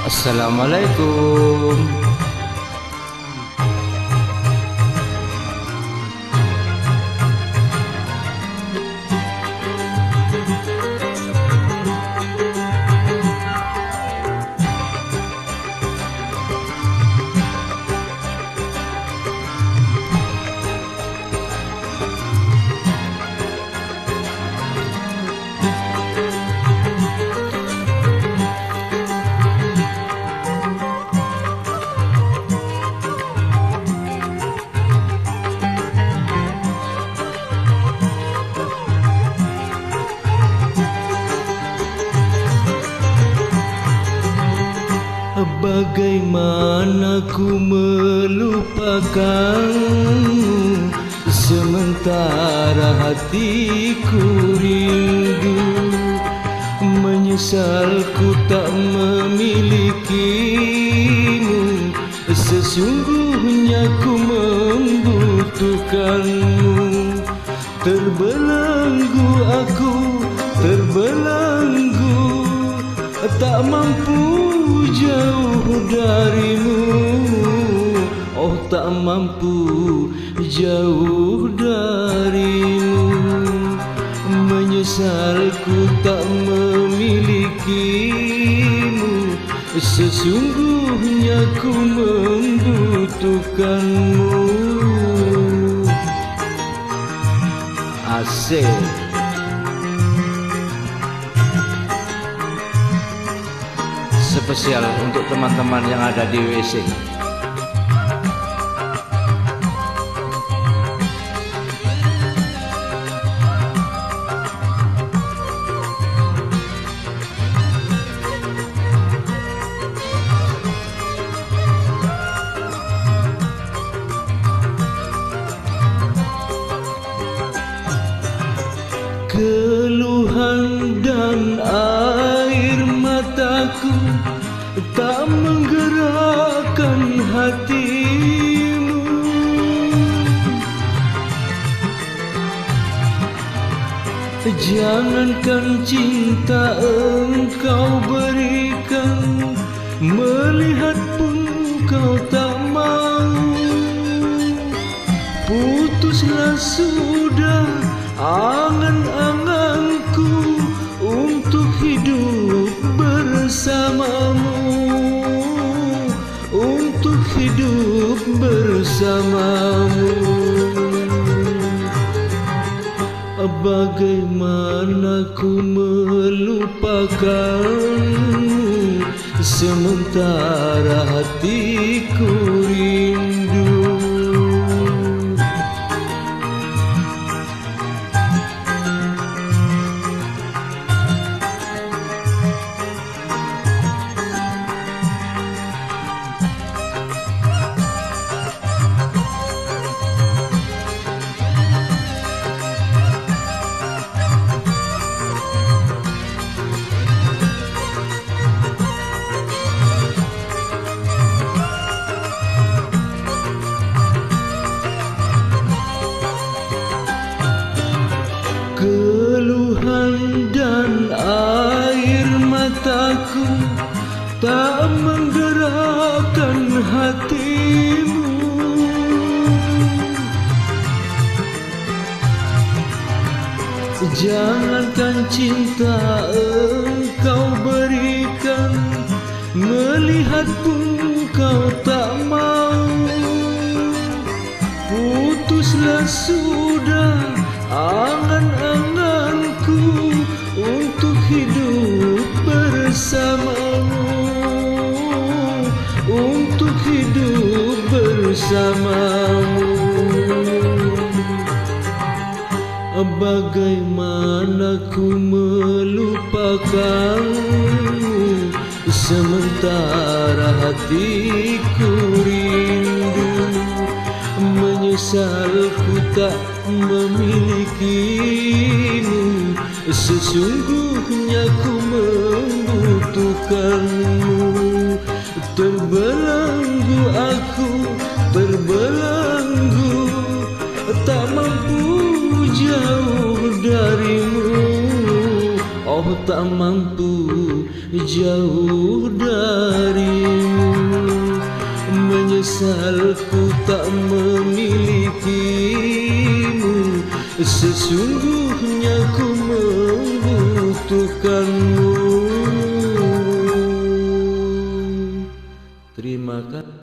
Assalamualaikum. Bagaimana ku melupakanmu sementara hatiku rindu. Menyesal ku tak memilikimu, sesungguhnya ku membutuhkanmu. Terbelenggu aku, terbelenggu, tak mampu jauh darimu. Oh, tak mampu jauh darimu. Menyesal ku tak memilikimu, sesungguhnya ku membutuhkanmu. Asik. Spesial untuk teman-teman yang ada di WC. Keluhan dan air mataku tak menggerakkan hatimu. Jangankan cinta engkau berikan, melihat pun kau tak mau. Putuslah sudah angan-anganku untuk hidup bersamamu, untuk hidup bersamamu. Bagaimana ku melupakanmu sementara hatiku rindu. Keluhan dan air mataku tak menggerakkan hatimu. Jangankan cinta engkau berikan, melihat pun kau tak mau. Putuslah sudah angan-anganku untuk hidup bersamamu, untuk hidup bersamamu. Bagaimana ku melupakanmu sementara hatiku rindu. Menyesal ku tak memilikimu, sesungguhnya ku membutuhkanmu. Terbelenggu aku, terbelenggu, tak mampu jauh darimu. Oh, tak mampu jauh darimu. Menyesal ku tak memilikimu, sesungguhnya ku membutuhkanmu. Terima kasih.